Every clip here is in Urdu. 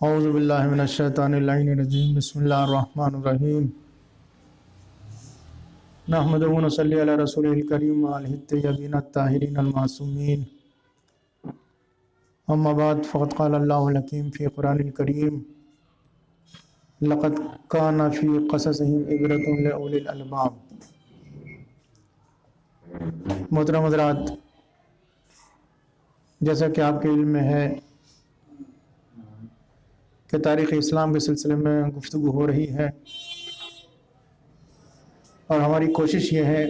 اعوذ باللہ من الشیطان اللعین الرجیم بسم اللہ الرحمن الرحیم نحمدہ و نصلی علی رسولہ الکریم وآلہ الطیبین الطاہرین المعصومین اما بعد فقد قال اللہ الحکیم فی قرآن الکریم لقد کان فی قصصہم عبرۃ لأولی الالباب۔ محترم حضرات، جیسا کہ آپ کے علم میں ہے کہ تاریخ اسلام کے سلسلے میں گفتگو ہو رہی ہے، اور ہماری کوشش یہ ہے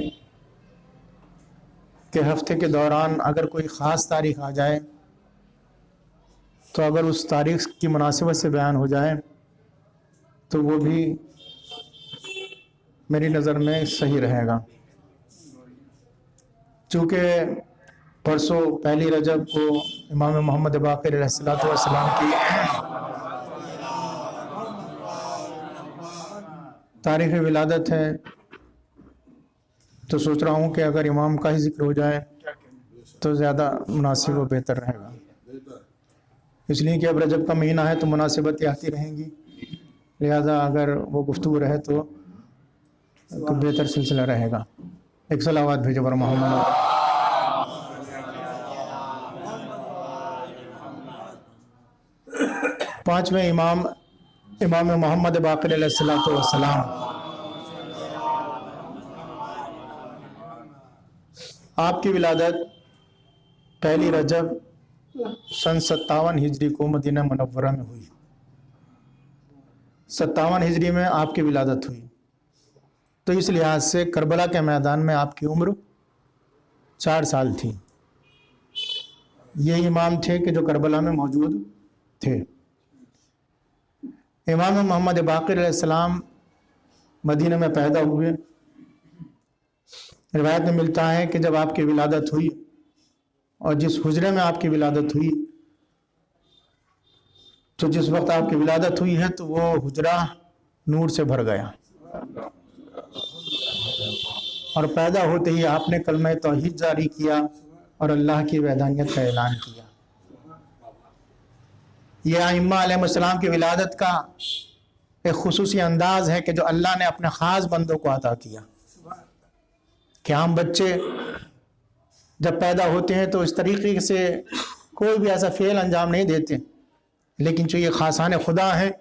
کہ ہفتے کے دوران اگر کوئی خاص تاریخ آ جائے تو اگر اس تاریخ کی مناسبت سے بیان ہو جائے تو وہ بھی میری نظر میں صحیح رہے گا۔ چونکہ پرسوں پہلی رجب کو امام محمد باقر علیہ السلام کی تاریخ ولادت ہے، تو سوچ رہا ہوں کہ اگر امام کا ہی ذکر ہو جائے تو زیادہ مناسب و بہتر رہے گا، اس لیے کہ اب رجب کا مہینہ ہے تو مناسبتیں آتی رہیں گی، لہذا اگر وہ گفتگو رہے تو بہتر سلسلہ رہے گا۔ ایک صلوات بھیجو بر محمد۔ پانچویں امام محمد باقر علیہ السلام آپ کی ولادت پہلی رجب سن 57 ہجری کو مدینہ منورہ میں ہوئی۔ 57 ہجری میں آپ کی ولادت ہوئی، تو اس لحاظ سے کربلا کے میدان میں آپ کی عمر 4 سال تھی۔ یہ امام تھے کہ جو کربلا میں موجود تھے۔ امام محمد باقر علیہ السلام مدینہ میں پیدا ہوئے۔ روایت میں ملتا ہے کہ جب آپ کی ولادت ہوئی اور جس حجرے میں آپ کی ولادت ہوئی، تو جس وقت آپ کی ولادت ہوئی ہے تو وہ حجرہ نور سے بھر گیا، اور پیدا ہوتے ہی آپ نے کلمہ توحید جاری کیا اور اللہ کی وحدانیت کا اعلان کیا۔ یہ ائمہ علیہ السلام کی ولادت کا ایک خصوصی انداز ہے کہ جو اللہ نے اپنے خاص بندوں کو عطا کیا، کہ عام بچے جب پیدا ہوتے ہیں تو اس طریقے سے کوئی بھی ایسا فعل انجام نہیں دیتے، لیکن جو یہ خاصان خدا ہیں،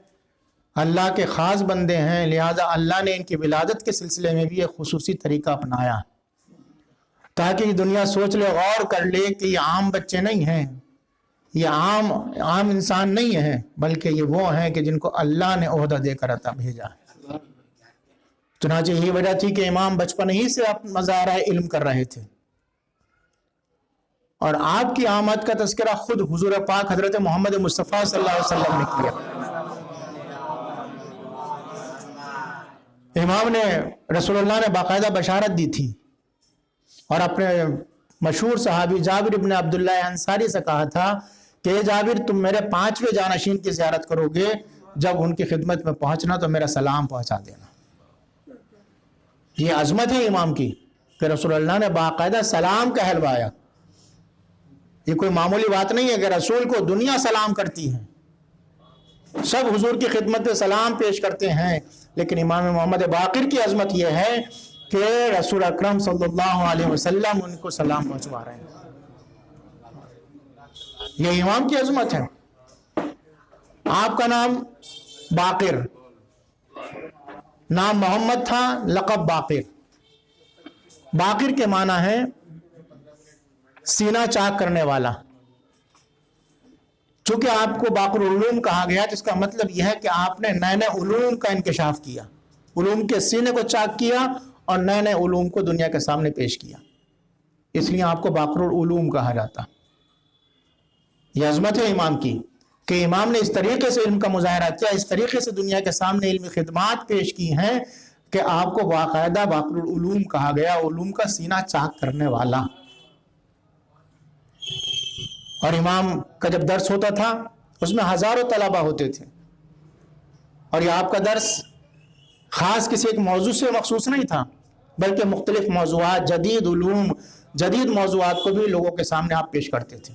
اللہ کے خاص بندے ہیں، لہذا اللہ نے ان کی ولادت کے سلسلے میں بھی ایک خصوصی طریقہ اپنایا، تاکہ یہ دنیا سوچ لے، غور کر لے کہ یہ عام بچے نہیں ہیں، یہ عام انسان نہیں ہیں، بلکہ یہ وہ ہیں کہ جن کو اللہ نے عہدہ دے کر عطا بھیجا ہے۔ چنانچہ یہی وجہ تھی کہ امام بچپن ہی سے مظاہرہ علم کر رہے تھے، اور آپ کی آمد کا تذکرہ خود حضور پاک حضرت محمد مصطفیٰ صلی اللہ علیہ وسلم نے کیا۔ امام نے رسول اللہ نے باقاعدہ بشارت دی تھی، اور اپنے مشہور صحابی جابر ابن عبداللہ انصاری سے کہا تھا کہ اے جابر، تم میرے 5ویں جانشین کی زیارت کرو گے، جب ان کی خدمت میں پہنچنا تو میرا سلام پہنچا دینا۔ یہ عظمت ہے امام کی کہ رسول اللہ نے باقاعدہ سلام کہلوایا۔ یہ کوئی معمولی بات نہیں ہے کہ رسول کو دنیا سلام کرتی ہے، سب حضور کی خدمت میں سلام پیش کرتے ہیں، لیکن امام محمد باقر کی عظمت یہ ہے کہ رسول اکرم صلی اللہ علیہ وسلم ان کو سلام پہنچوا رہے ہیں۔ یہ امام کی عظمت ہے۔ آپ کا نام باقر، نام محمد تھا، لقب باقر۔ باقر کے معنی ہے سینہ چاک کرنے والا۔ چونکہ آپ کو باقر العلوم کہا گیا، تو اس کا مطلب یہ ہے کہ آپ نے نئے نئے علوم کا انکشاف کیا، علوم کے سینے کو چاک کیا اور نئے نئے علوم کو دنیا کے سامنے پیش کیا، اس لیے آپ کو باقر العلوم کہا جاتا۔ یہ عظمت ہے امام کی کہ امام نے اس طریقے سے علم کا مظاہرہ کیا، اس طریقے سے دنیا کے سامنے علمی خدمات پیش کی ہیں کہ آپ کو باقاعدہ باقر العلوم کہا گیا، علوم کا سینہ چاک کرنے والا۔ اور امام کا جب درس ہوتا تھا اس میں ہزاروں طلبہ ہوتے تھے، اور یہ آپ کا درس خاص کسی ایک موضوع سے مخصوص نہیں تھا، بلکہ مختلف موضوعات، جدید علوم، جدید موضوعات کو بھی لوگوں کے سامنے آپ پیش کرتے تھے۔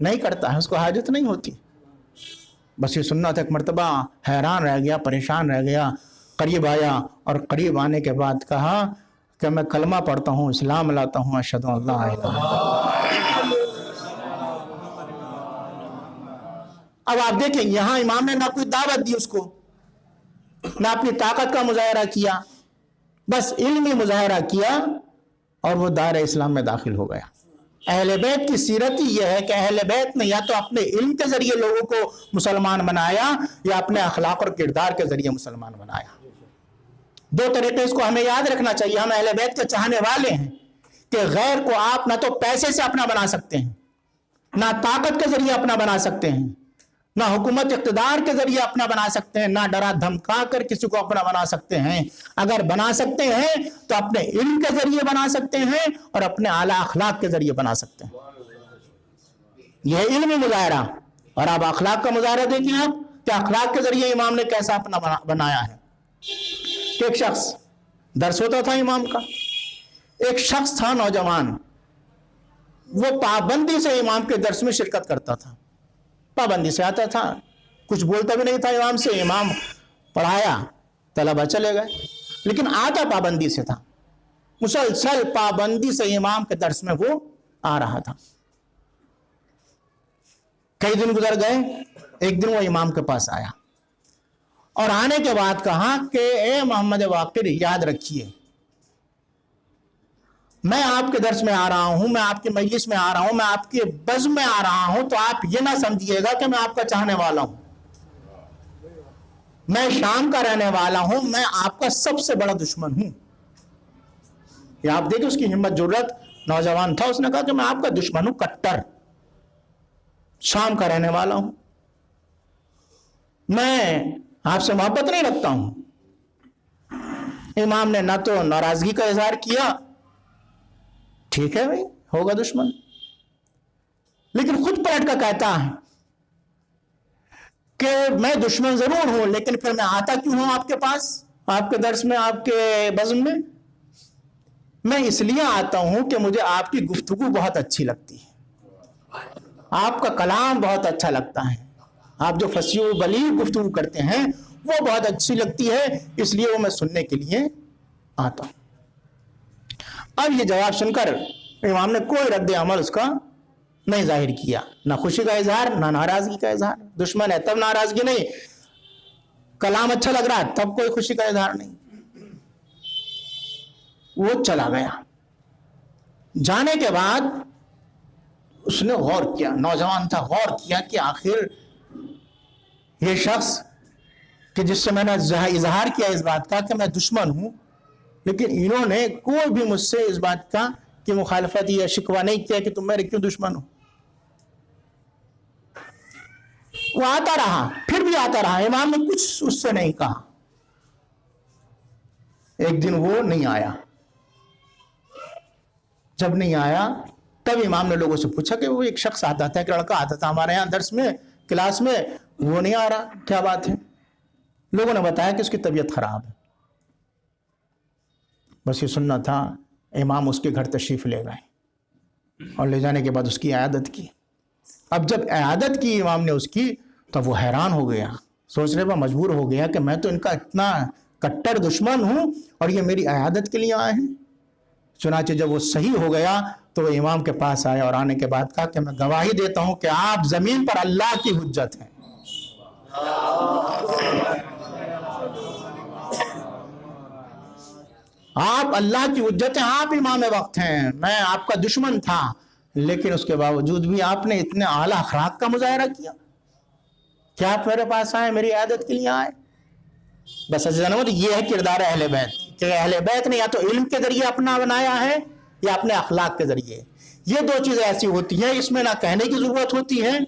نہیں کرتا ہے, اس کو حاجت نہیں ہوتی. بس یہ سننا تھا. ایک مرتبہ حیران رہ گیا, پریشان رہ گیا, قریب آیا اور قریب آنے کے بعد کہا کہ میں کلمہ پڑھتا ہوں, اسلام لاتا ہوں, اشہد ان لا الہ الا اللہ. اب آپ دیکھیں یہاں امام نے نہ کوئی دعوت دی اس کو, نہ اپنی طاقت کا مظاہرہ کیا, بس علمی مظاہرہ کیا اور وہ دائرہ اسلام میں داخل ہو گیا. اہل بیت کی سیرت ہی یہ ہے کہ اہل بیت نے یا تو اپنے علم کے ذریعے لوگوں کو مسلمان بنایا یا اپنے اخلاق اور کردار کے ذریعے مسلمان بنایا. دو طریقے اس کو ہمیں یاد رکھنا چاہیے. ہم اہل بیت کے چاہنے والے ہیں کہ غیر کو آپ نہ تو پیسے سے اپنا بنا سکتے ہیں, نہ طاقت کے ذریعے اپنا بنا سکتے ہیں, نہ حکومت اقتدار کے ذریعے اپنا بنا سکتے ہیں, نہ ڈرا دھمکا کر کسی کو اپنا بنا سکتے ہیں. اگر بنا سکتے ہیں تو اپنے علم کے ذریعے بنا سکتے ہیں اور اپنے اعلیٰ اخلاق کے ذریعے بنا سکتے ہیں. یہ علمی مظاہرہ. اور آپ اخلاق کا مظاہرہ دیکھیں آپ کہ اخلاق کے ذریعے امام نے کیسا اپنا بنایا ہے. ایک شخص درس ہوتا تھا امام کا, ایک شخص تھا نوجوان, وہ پابندی سے امام کے درس میں شرکت کرتا تھا, پابندی سے آتا تھا, کچھ بولتا بھی نہیں تھا امام سے. امام پڑھایا, طلبہ چلے گئے, لیکن آتا پابندی سے تھا. مسلسل پابندی سے امام کے درس میں وہ آ رہا تھا. کئی دن گزر گئے, ایک دن وہ امام کے پاس آیا اور آنے کے بعد کہا کہ اے محمد واقر, یاد رکھیے میں آپ کے درس میں آ رہا ہوں, میں آپ کی مجلس میں آ رہا ہوں, میں آپ کے بزم میں آ رہا ہوں, تو آپ یہ نہ سمجھیے گا کہ میں آپ کا چاہنے والا ہوں. میں شام کا رہنے والا ہوں, میں آپ کا سب سے بڑا دشمن ہوں. یہ آپ دیکھیں اس کی ہمت جرت, نوجوان تھا, اس نے کہا کہ میں آپ کا دشمن ہوں, کٹر, شام کا رہنے والا ہوں, میں آپ سے محبت نہیں رکھتا ہوں. امام نے نہ تو ناراضگی کا اظہار کیا, ٹھیک ہے بھائی ہوگا دشمن, لیکن خود پلٹ کر کہتا ہے کہ میں دشمن ضرور ہوں, لیکن پھر میں آتا کیوں ہوں آپ کے پاس, آپ کے درس میں, آپ کے بزم میں؟ میں اس لیے آتا ہوں کہ مجھے آپ کی گفتگو بہت اچھی لگتی ہے, آپ کا کلام بہت اچھا لگتا ہے, آپ جو فصیح و بلیغ گفتگو کرتے ہیں وہ بہت اچھی لگتی ہے, اس لیے وہ میں سننے کے لیے آتا ہوں. اب یہ جواب سن کر امام نے کوئی رد عمل اس کا نہیں ظاہر کیا, نہ خوشی کا اظہار, نہ ناراضگی کا اظہار. دشمن ہے تب ناراضگی نہیں, کلام اچھا لگ رہا تب کوئی خوشی کا اظہار نہیں. وہ چلا گیا. جانے کے بعد اس نے غور کیا, نوجوان تھا, غور کیا کہ آخر یہ شخص کہ جس سے میں نے اظہار کیا اس بات کا کہ میں دشمن ہوں, لیکن انہوں نے کوئی بھی مجھ سے اس بات کا کہ مخالفت یا شکوہ نہیں کیا کہ تم میرے کیوں دشمن ہو. وہ آتا رہا, پھر بھی آتا رہا, امام نے کچھ اس سے نہیں کہا. ایک دن وہ نہیں آیا. جب نہیں آیا تب امام نے لوگوں سے پوچھا کہ وہ ایک شخص آتا تھا, ایک لڑکا آتا تھا ہمارے یہاں درس میں, کلاس میں, وہ نہیں آ رہا, کیا بات ہے؟ لوگوں نے بتایا کہ اس کی طبیعت خراب ہے. بس یہ سننا تھا. امام اس کے گھر تشریف لے گئے اور لے جانے کے بعد اس کی عیادت کی. اب جب عیادت کی امام نے اس کی, تب وہ حیران ہو گیا, سوچنے پر مجبور ہو گیا کہ میں تو ان کا اتنا کٹر دشمن ہوں اور یہ میری عیادت کے لیے آئے ہیں. چنانچہ جب وہ صحیح ہو گیا تو وہ امام کے پاس آیا اور آنے کے بعد کہا کہ میں گواہی دیتا ہوں کہ آپ زمین پر اللہ کی حجت ہیں. آپ اللہ کی حجت ہیں, آپ امام وقت ہیں. میں آپ کا دشمن تھا, لیکن اس کے باوجود بھی آپ نے اتنے اعلیٰ اخلاق کا مظاہرہ کیا. کیا آپ میرے پاس آئے, میری عیادت کے لیے آئے؟ بس عزیزان یہ ہے کردار اہل بیت کہ اہل بیت نے یا تو علم کے ذریعے اپنا بنایا ہے یا اپنے اخلاق کے ذریعے. یہ دو چیزیں ایسی ہوتی ہیں, اس میں نہ کہنے کی ضرورت ہوتی ہے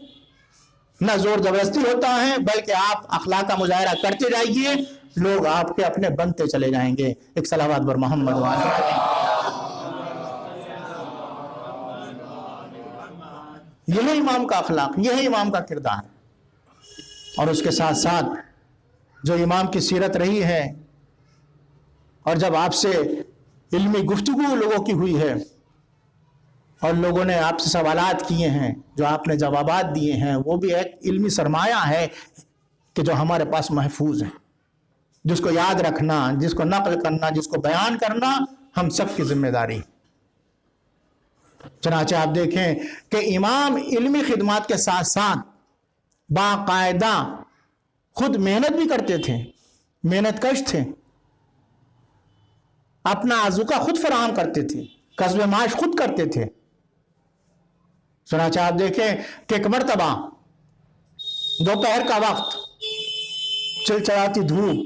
نہ زور زبردستی ہوتا ہے, بلکہ آپ اخلاق کا مظاہرہ کرتے جائیے, لوگ آپ کے اپنے بنتے چلے جائیں گے. ایک صلوات بر محمد وعلی. یہ ہے امام کا اخلاق, یہ ہے امام کا کردار. اور اس کے ساتھ ساتھ جو امام کی سیرت رہی ہے, اور جب آپ سے علمی گفتگو لوگوں کی ہوئی ہے, اور لوگوں نے آپ سے سوالات کیے ہیں، جو آپ نے جوابات دیے ہیں، وہ بھی ایک علمی سرمایہ ہے کہ جو ہمارے پاس محفوظ ہے، جس کو یاد رکھنا، جس کو نقل کرنا، جس کو بیان کرنا ہم سب کی ذمہ داری ہے۔ چنانچہ آپ دیکھیں کہ امام علمی خدمات کے ساتھ ساتھ باقاعدہ خود محنت بھی کرتے تھے، محنت کش تھے، اپنا آذوقہ خود فراہم کرتے تھے، کسب معاش خود کرتے تھے۔ چنانچہ آپ دیکھیں کہ ایک مرتبہ دوپہر کا وقت، چلچلاتی دھوپ،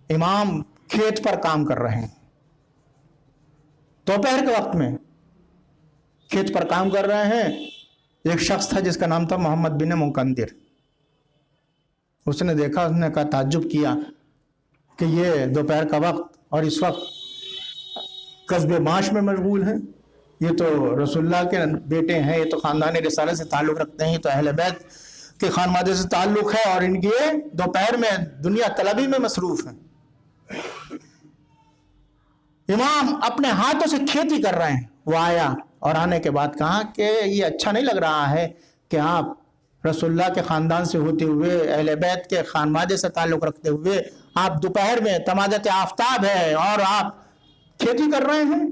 امام کھیت پر کام کر رہے ہیں، دوپہر کے وقت میں کھیت پر کام کر رہے ہیں۔ ایک شخص تھا جس کا نام تھا محمد بن مکندر۔ اس نے دیکھا، اس نے کہا، تعجب کیا کہ یہ دوپہر کا وقت اور اس وقت کسب معاش میں مشغول ہیں، یہ تو رسول اللہ کے بیٹے ہیں، یہ تو خاندان رسالت سے تعلق رکھتے ہیں، یہ تو اہل بیت کے خانوادے سے تعلق ہے، اور ان کے دوپہر میں دنیا طلبی میں مصروف ہیں۔ امام اپنے ہاتھوں سے کھیتی کر رہے ہیں۔ وہ آیا اور آنے کے بعد کہا کہ یہ اچھا نہیں لگ رہا ہے کہ آپ رسول اللہ کے خاندان سے ہوتے ہوئے، اہل بیت کے خانوادے سے تعلق رکھتے ہوئے، آپ دوپہر میں تمادت آفتاب ہے اور آپ کھیتی کر رہے ہیں۔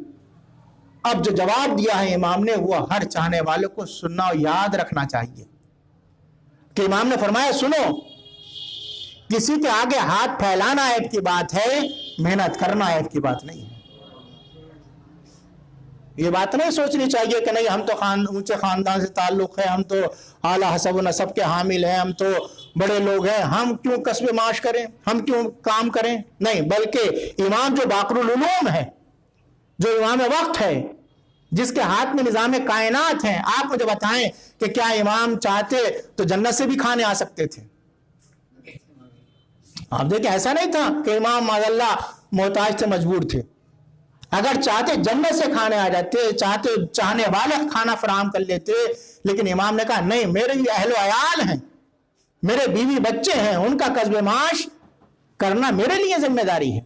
اب جو جواب دیا ہے امام نے، وہ ہر چاہنے والے کو سننا اور یاد رکھنا چاہیے کہ امام نے فرمایا، سنو، کسی کے آگے ہاتھ پھیلانا عیب کی بات ہے، محنت کرنا عیب کی بات نہیں ہے۔ یہ بات نہیں سوچنی چاہیے کہ نہیں، ہم تو اونچے خاندان سے تعلق ہے، ہم تو اعلیٰ حسب و نسب کے حامل ہیں، ہم تو بڑے لوگ ہیں، ہم کیوں کسب معاش کریں، ہم کیوں کام کریں؟ نہیں، بلکہ امام جو باقر العلوم ہے، جو امام وقت ہے، جس کے ہاتھ میں نظام کائنات ہیں، آپ مجھے بتائیں کہ کیا امام چاہتے تو جنت سے بھی کھانے آ سکتے تھے؟ آپ دیکھیں، ایسا نہیں تھا کہ امام معاذ اللہ محتاج سے مجبور تھے۔ اگر چاہتے جنت سے کھانے آ جاتے، چاہنے والے کھانا فراہم کر لیتے، لیکن امام نے کہا نہیں، میرے بھی اہل و عیال ہیں، میرے بیوی بچے ہیں، ان کا کسب معاش کرنا میرے لیے ذمہ داری ہے۔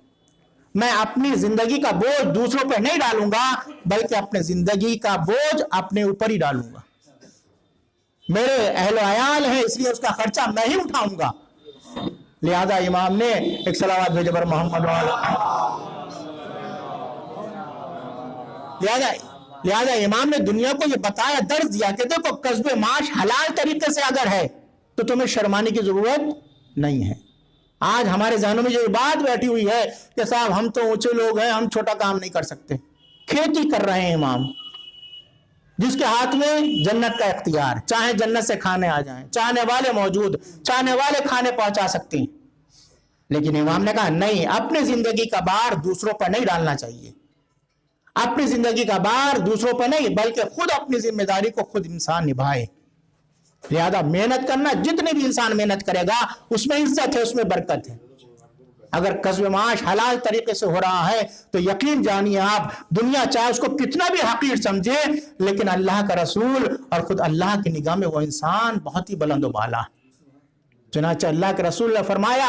میں اپنی زندگی کا بوجھ دوسروں پہ نہیں ڈالوں گا، بلکہ اپنے زندگی کا بوجھ اپنے اوپر ہی ڈالوں گا۔ میرے اہل و عیال ہیں، اس لیے اس کا خرچہ میں ہی اٹھاؤں گا۔ لہذا امام نے ایک صلوات بھیجے پر محمد لہذا امام نے دنیا کو یہ بتایا، درس دیا کہ دیکھو، کسب معاش حلال طریقے سے اگر ہے تو تمہیں شرمانے کی ضرورت نہیں ہے۔ آج ہمارے ذہنوں میں یہ بات بیٹھی ہوئی ہے کہ صاحب ہم تو اونچے لوگ ہیں، ہم چھوٹا کام نہیں کر سکتے۔ کھیتی کر رہے ہیں امام، جس کے ہاتھ میں جنت کا اختیار، چاہے جنت سے کھانے آ جائیں، چاہنے والے موجود، چاہنے والے کھانے پہنچا سکتے ہیں۔ لیکن امام نے کہا نہیں، اپنی زندگی کا بار دوسروں پر نہیں ڈالنا چاہیے، اپنی زندگی کا بار دوسروں پر نہیں، بلکہ خود اپنی ذمہ داری کو خود انسان نبھائے۔ لہذا محنت کرنا، جتنے بھی انسان محنت کرے گا اس میں عزت ہے، اس میں برکت ہے۔ اگر کسب معاش حلال طریقے سے ہو رہا ہے تو یقین جانیے آپ، دنیا چاہے اس کو کتنا بھی حقیر سمجھے، لیکن اللہ کا رسول اور خود اللہ کی نگاہ میں وہ انسان بہت ہی بلند و بالا۔ چنانچہ اللہ کے رسول نے فرمایا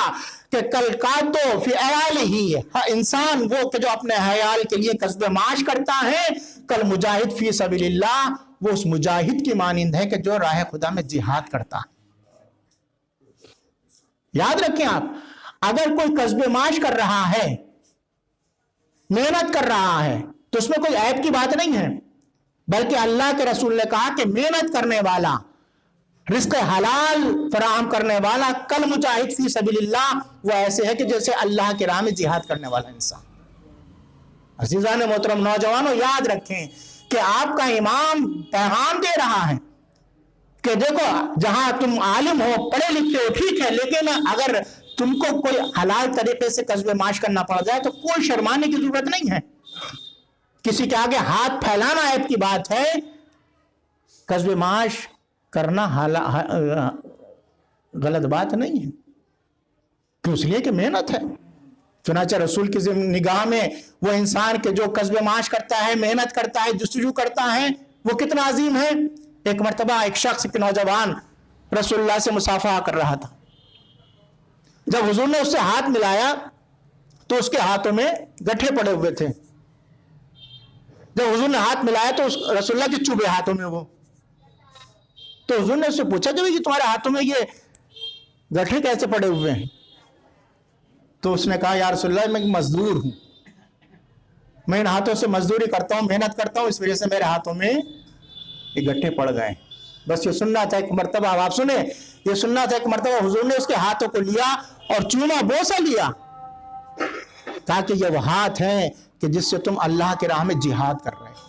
کہ کل کاتو فی عیالہ، انسان وہ کہ جو اپنے عیال کے لیے کسب معاش کرتا ہے، کل مجاہد فی سبیل اللہ، وہ اس مجاہد کی مانند ہے کہ جو راہ خدا میں جہاد کرتا۔ یاد رکھیں آپ، اگر کوئی کسب معاش کر رہا ہے، محنت کر رہا ہے، تو اس میں کوئی عیب کی بات نہیں ہے، بلکہ اللہ کے رسول نے کہا کہ محنت کرنے والا، رزق حلال فراہم کرنے والا، کل مجاہد فی سبیل اللہ، وہ ایسے ہے کہ جیسے اللہ کے راہ میں جہاد کرنے والا انسان۔ عزیزان محترم نوجوانوں، یاد رکھیں کہ آپ کا امام پیغام دے رہا ہے کہ دیکھو، جہاں تم عالم ہو، پڑھے لکھے ہو، ٹھیک ہے، لیکن اگر تم کو کوئی حلال طریقے سے کسب معاش کرنا پڑ جائے تو کوئی شرمانے کی ضرورت نہیں ہے۔ کسی کے آگے ہاتھ پھیلانا عیب کی بات ہے، کسب معاش کرنا غلط بات نہیں ہے، کیوں؟ اس لیے کہ محنت ہے۔ چنانچہ رسول کی نگاہ میں وہ انسان کے جو کسب معاش کرتا ہے، محنت کرتا ہے، جستجو کرتا ہے، وہ کتنا عظیم ہے۔ ایک مرتبہ ایک شخص، ایک نوجوان رسول اللہ سے مصافحہ کر رہا تھا۔ جب حضور نے اس سے ہاتھ ملایا تو اس کے ہاتھوں میں گٹھے پڑے ہوئے تھے۔ جب حضور نے ہاتھ ملایا تو رسول اللہ کے چوبے ہاتھوں میں وہ. تو حضور نے اس سے پوچھا کہ تمہارے ہاتھوں میں یہ گٹھے کیسے پڑے ہوئے ہیں؟ تو اس نے کہا یا رسول اللہ میں ایک مزدور ہوں، میں ان ہاتھوں سے مزدوری کرتا ہوں، محنت کرتا ہوں، اس وجہ سے میرے ہاتھوں میں یہ گٹھے پڑ گئے. بس یہ سننا تھا ایک مرتبہ، اب آپ سنیں، یہ سننا تھا ایک مرتبہ حضور نے اس کے ہاتھوں کو لیا اور چوما بوسا لیا، تاکہ یہ وہ ہاتھ ہیں کہ جس سے تم اللہ کے راہ میں جہاد کر رہے ہیں.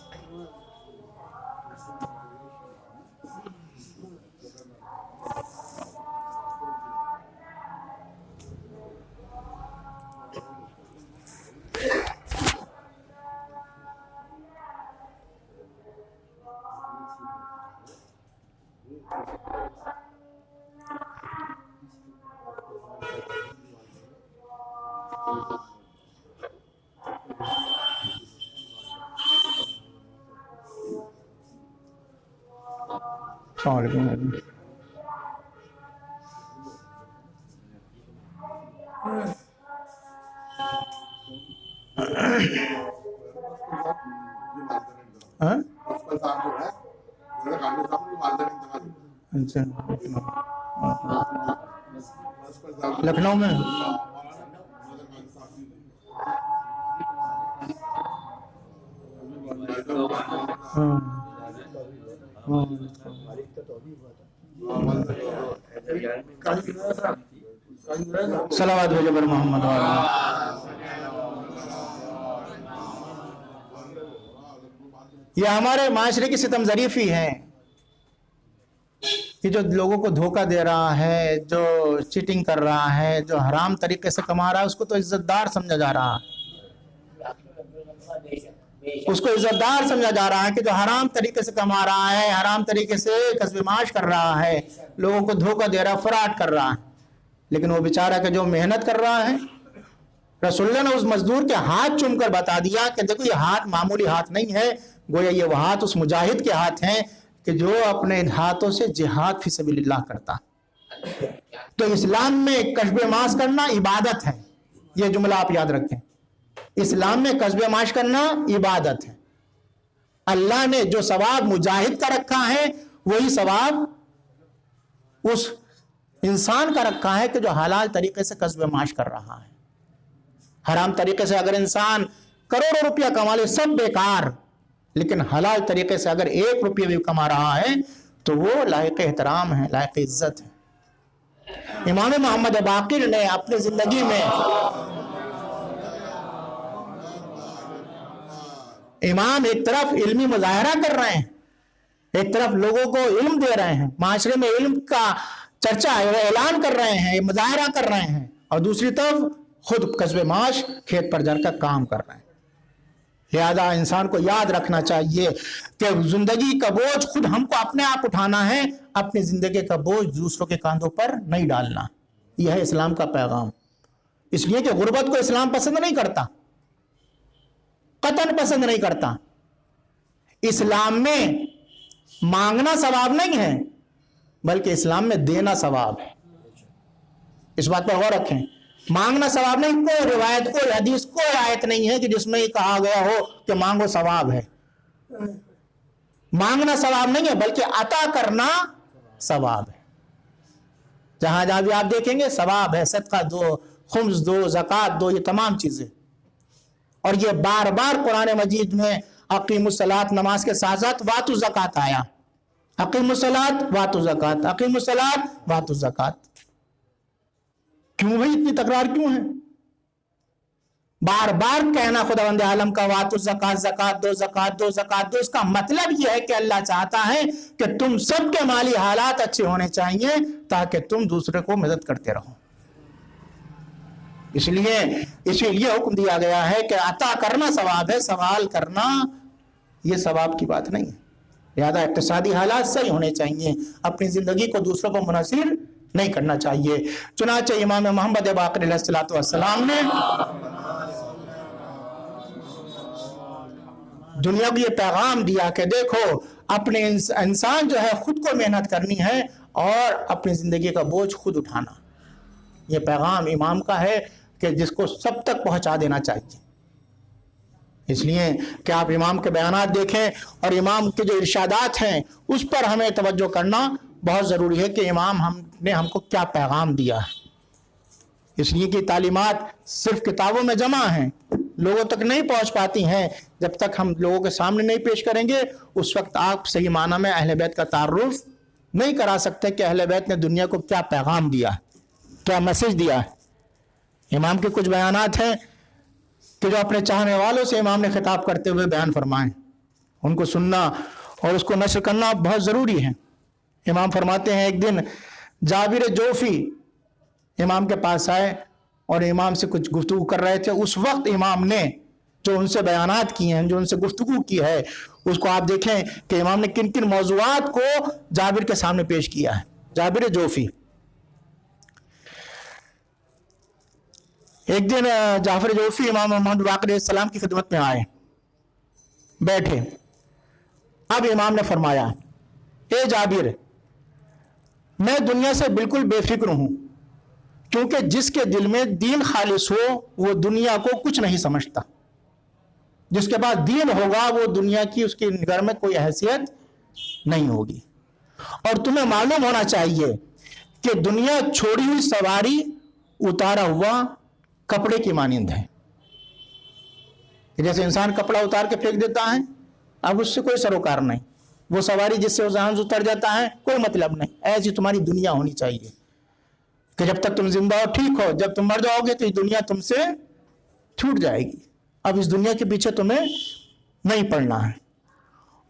السلام علیکم. لکھنؤ میں صلوات بھیجو پر محمد یہ ہمارے معاشرے کی ستم ظریفی ہے کہ جو لوگوں کو دھوکہ دے رہا ہے، جو چیٹنگ کر رہا ہے، جو حرام طریقے سے کما رہا ہے، اس کو تو عزت دار سمجھا جا رہا ہے. اس کو عزت دار سمجھا جا رہا ہے کہ جو حرام طریقے سے کما رہا ہے، حرام طریقے سے کسب معاش کر رہا ہے، لوگوں کو دھوکہ دے رہا ہے، فراڈ کر رہا ہے. لیکن وہ بیچارہ کہ جو محنت کر رہا ہے، رسول اللہ نے اس مزدور کے ہاتھ چوم کر بتا دیا کہ دیکھو یہ ہاتھ معمولی ہاتھ نہیں ہے، گویا یہ وہ ہاتھ اس مجاہد کے ہاتھ ہیں کہ جو اپنے ہاتھوں سے جہاد فی سبیل اللہ کرتا. تو اسلام میں کسب معاش کرنا عبادت ہے، یہ جملہ آپ یاد رکھیں. اسلام میں کسب معاش کرنا عبادت ہے. اللہ نے جو ثواب مجاہد کا رکھا ہے وہی ثواب اس انسان کا رکھا ہے کہ جو حلال طریقے سے کسب معاش کر رہا ہے. حرام طریقے سے اگر انسان کروڑوں روپیہ کما لے سب بیکار، لیکن حلال طریقے سے اگر 1 روپیہ بھی کما رہا ہے تو وہ لائق احترام ہے، لائق عزت ہے. امام محمد باقر نے اپنی زندگی میں امام ایک طرف علمی مظاہرہ کر رہے ہیں، ایک طرف لوگوں کو علم دے رہے ہیں، معاشرے میں علم کا چرچا ہے، اعلان کر رہے ہیں، مظاہرہ کر رہے ہیں، اور دوسری طرف خود کسب معاش کھیت پر جا کر کام کر رہے ہیں. لہذا انسان کو یاد رکھنا چاہیے کہ زندگی کا بوجھ خود ہم کو اپنے آپ اٹھانا ہے، اپنی زندگی کا بوجھ دوسروں کے کاندھوں پر نہیں ڈالنا. یہ ہے اسلام کا پیغام. اس لیے کہ غربت کو اسلام پسند نہیں کرتا، قطعاً پسند نہیں کرتا. اسلام میں مانگنا ثواب نہیں ہے، بلکہ اسلام میں دینا ثواب ہے. اس بات پر غور رکھیں. مانگنا ثواب نہیں، کوئی روایت، کوئی حدیث، کوئی آیت نہیں ہے کہ جس میں یہ کہا گیا ہو کہ مانگو ثواب ہے. مانگنا ثواب نہیں ہے، بلکہ عطا کرنا ثواب ہے. جہاں جہاں بھی آپ دیکھیں گے ثواب ہے، صدقہ دو، خمس دو، زکوٰۃ دو، یہ تمام چیزیں. اور یہ بار بار قرآن مجید میں اقیم الصلاۃ، نماز کے ساتھ ساتھ واتو زکوٰۃ آیا. اقیم الصلاۃ واتو زکوٰۃ، اقیم الصلاۃ واتو زکوٰۃ. کیوں بھائی اتنی تکرار کیوں ہے؟ بار بار کہنا خداوند عالم کا واتو زکوٰۃ، زکوٰۃ دو، زکوٰۃ دو، زکوٰۃ دو. اس کا مطلب یہ ہے کہ اللہ چاہتا ہے کہ تم سب کے مالی حالات اچھے ہونے چاہیے تاکہ تم دوسرے کو مدد کرتے رہو. اس لیے حکم دیا گیا ہے کہ عطا کرنا ثواب ہے، سوال کرنا یہ ثواب کی بات نہیں ہے. لہذا اقتصادی حالات صحیح ہونے چاہیے، اپنی زندگی کو دوسروں کو منحصر نہیں کرنا چاہیے. چنانچہ امام محمد باقر علیہ السلام نے دنیا کو یہ پیغام دیا کہ دیکھو اپنے انسان جو ہے خود کو محنت کرنی ہے اور اپنی زندگی کا بوجھ خود اٹھانا. یہ پیغام امام کا ہے کہ جس کو سب تک پہنچا دینا چاہیے. اس لیے کہ آپ امام کے بیانات دیکھیں اور امام کے جو ارشادات ہیں اس پر ہمیں توجہ کرنا بہت ضروری ہے کہ امام نے ہم کو کیا پیغام دیا ہے۔ اس لیے کہ تعلیمات صرف کتابوں میں جمع ہیں، لوگوں تک نہیں پہنچ پاتی ہیں۔ جب تک ہم لوگوں کے سامنے نہیں پیش کریں گے اس وقت آپ صحیح معنی میں اہل بیت کا تعارف نہیں کرا سکتے کہ اہل بیت نے دنیا کو کیا پیغام دیا ہے، کیا میسج دیا ہے۔ امام کے کچھ بیانات ہیں کہ جو اپنے چاہنے والوں سے امام نے خطاب کرتے ہوئے بیان فرمائے، ان کو سننا اور اس کو نشر کرنا بہت ضروری ہے۔ امام فرماتے ہیں ایک دن جابر جوفی امام کے پاس آئے اور امام سے کچھ گفتگو کر رہے تھے۔ اس وقت امام نے جو ان سے بیانات کیے ہیں، جو ان سے گفتگو کی ہے، اس کو آپ دیکھیں کہ امام نے کن کن موضوعات کو جابر کے سامنے پیش کیا ہے۔ جابر جوفی ایک دن جعفر جوفی امام محمد باقر علیہ السلام کی خدمت میں آئے، بیٹھے۔ اب امام نے فرمایا، اے جابر، میں دنیا سے بالکل بے فکر ہوں، کیونکہ جس کے دل میں دین خالص ہو وہ دنیا کو کچھ نہیں سمجھتا۔ جس کے پاس دین ہوگا وہ دنیا کی اس کی نگاہ میں کوئی حیثیت نہیں ہوگی۔ اور تمہیں معلوم ہونا چاہیے کہ دنیا چھوڑی ہوئی سواری اتارا ہوا کپڑے کی مانند ہے۔ جیسے انسان کپڑا اتار کے پھینک دیتا ہے، اب اس سے کوئی سروکار نہیں، وہ سواری جس سے ذہن اتر جاتا ہے کوئی مطلب نہیں۔ ایسی تمہاری دنیا ہونی چاہیے کہ جب تک تم زندہ ہو ٹھیک ہو، جب تم مر جاؤ گے تو یہ دنیا تم سے چھوٹ جائے گی۔ اب اس دنیا کے پیچھے تمہیں نہیں پڑنا ہے۔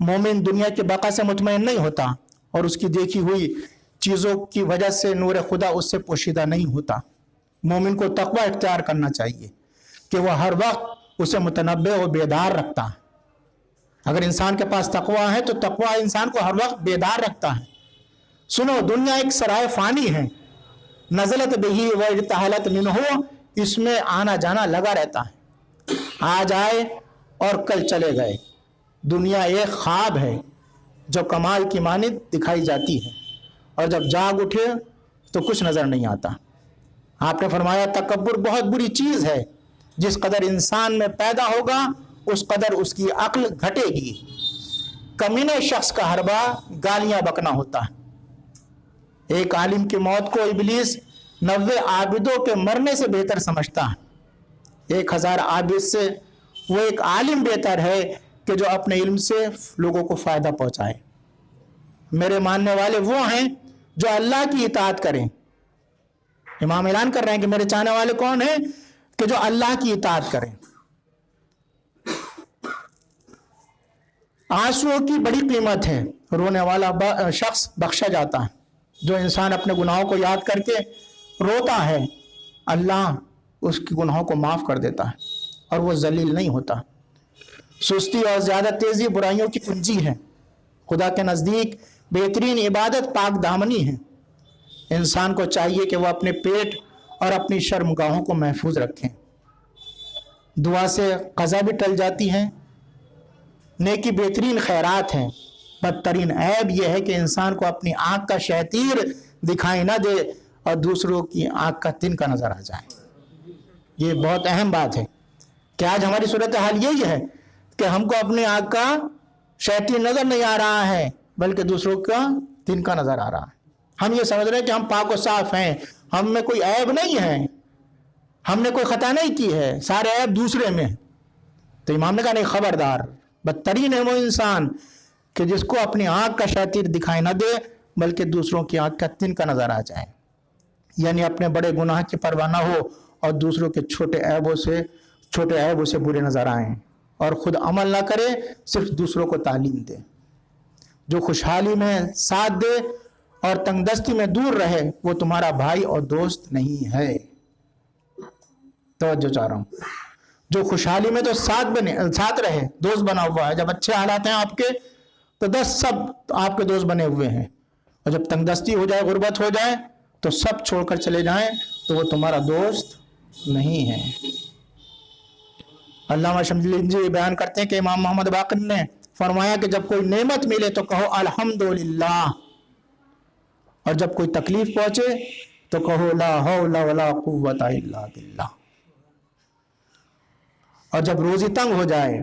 مومن دنیا کے بقا سے مطمئن نہیں ہوتا اور اس کی دیکھی ہوئی چیزوں کی وجہ سے نور خدا اس سے پوشیدہ نہیں ہوتا۔ مومن کو تقوی اختیار کرنا چاہیے کہ وہ ہر وقت اسے متنبہ و بیدار رکھتا ہے۔ اگر انسان کے پاس تقوی ہے تو تقوی انسان کو ہر وقت بیدار رکھتا ہے۔ سنو، دنیا ایک سرائے فانی ہے، نزلت بہی و ارتحلت منہ، اس میں آنا جانا لگا رہتا ہے، آج آئے اور کل چلے گئے۔ دنیا ایک خواب ہے جو کمال کی مانند دکھائی جاتی ہے، اور جب جاگ اٹھے تو کچھ نظر نہیں آتا۔ آپ نے فرمایا تکبر بہت بری چیز ہے، جس قدر انسان میں پیدا ہوگا اس قدر اس کی عقل گھٹے گی۔ کمینے شخص کا حربہ گالیاں بکنا ہوتا ہے۔ ایک عالم کی موت کو ابلیس 90 عابدوں کے مرنے سے بہتر سمجھتا ہے۔ 1000 عابد سے وہ ایک عالم بہتر ہے کہ جو اپنے علم سے لوگوں کو فائدہ پہنچائے۔ میرے ماننے والے وہ ہیں جو اللہ کی اطاعت کریں۔ امام اعلان کر رہے ہیں کہ میرے چاہنے والے کون ہیں؟ کہ جو اللہ کی اطاعت کریں۔ آنسوؤں کی بڑی قیمت ہے، رونے والا شخص بخشا جاتا ہے۔ جو انسان اپنے گناہوں کو یاد کر کے روتا ہے، اللہ اس کی گناہوں کو معاف کر دیتا ہے اور وہ ذلیل نہیں ہوتا۔ سستی اور زیادہ تیزی برائیوں کی کنجی ہے۔ خدا کے نزدیک بہترین عبادت پاک دامنی ہے۔ انسان کو چاہیے کہ وہ اپنے پیٹ اور اپنی شرمگاہوں کو محفوظ رکھیں۔ دعا سے قضا بھی ٹل جاتی ہے۔ نیکی بہترین خیرات ہیں۔ بدترین عیب یہ ہے کہ انسان کو اپنی آنکھ کا شہتیر دکھائی نہ دے اور دوسروں کی آنکھ کا تنکا نظر آ جائے۔ یہ بہت اہم بات ہے کہ آج ہماری صورتحال یہی ہے کہ ہم کو اپنی آنکھ کا شہتیر نظر نہیں آ رہا ہے بلکہ دوسروں کا تنکا نظر آ رہا ہے۔ ہم یہ سمجھ رہے ہیں کہ ہم پاک و صاف ہیں، ہم میں کوئی عیب نہیں ہے، ہم نے کوئی خطا نہیں کی ہے، سارے عیب دوسرے میں ہیں۔ تو امام نے کہا نہیں، خبردار، بدترین ہے وہ انسان کہ جس کو اپنی آنکھ کا شہتیر دکھائی نہ دے بلکہ دوسروں کی آنکھ کا تنکا نظر آ جائے، یعنی اپنے بڑے گناہ کی پرواہ نہ ہو اور دوسروں کے چھوٹے عیبوں سے برے نظر آئیں، اور خود عمل نہ کرے، صرف دوسروں کو تعلیم دے۔ جو خوشحالی میں ساتھ دے اور تنگ دستی میں دور رہے وہ تمہارا بھائی اور دوست نہیں ہے۔ توجہ چاہ رہا ہوں، جو خوشحالی میں تو ساتھ رہے، دوست بنا ہوا ہے، جب اچھے حالات ہیں آپ کے تو 10 سب آپ کے دوست بنے ہوئے ہیں، اور جب تنگ دستی ہو جائے، غربت ہو جائے تو سب چھوڑ کر چلے جائیں تو وہ تمہارا دوست نہیں ہے۔ علامہ شمس الدین بیان کرتے ہیں کہ امام محمد باقر نے فرمایا کہ جب کوئی نعمت ملے تو کہو الحمدللہ، اور جب کوئی تکلیف پہنچے تو کہو لا حول ولا قوت الا باللہ، اور جب روزی تنگ ہو جائے